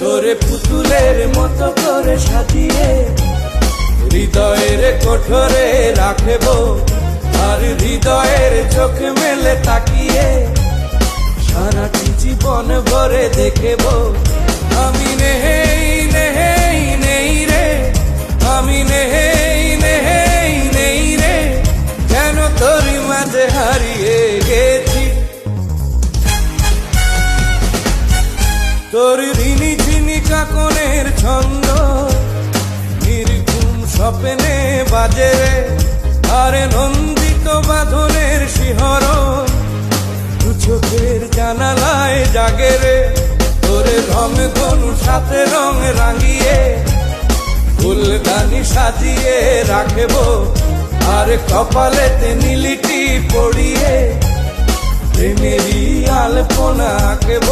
তোরে পুতুলের মতো করে সাজিয়ে হৃদয়ের কোঠরে রাখব, আর হৃদয়ের চোখ মেলে তাকিয়ে সারাটি জীবন ভরে দেখব। আমি নেই নেই নেই রে, আমি নেই নেই নেই রে, যেন তোর মাঝে হারিয়ে গেছি। তোর ঋণী ঝিনি কাকনের ছন্দ নির্ঘুম স্বপ্নে বাজে রে, আরে নন্দিত বাঁধনের শিহরণ দু চোখের জানালায় জাগে রে। তোরে রং ধনু সাথে রং রাঙিয়ে ফুলদানি সাজিয়ে রাখব, আর কপালেতে নীলিটি পড়িয়ে প্রেমেরই আলপনা আঁকব।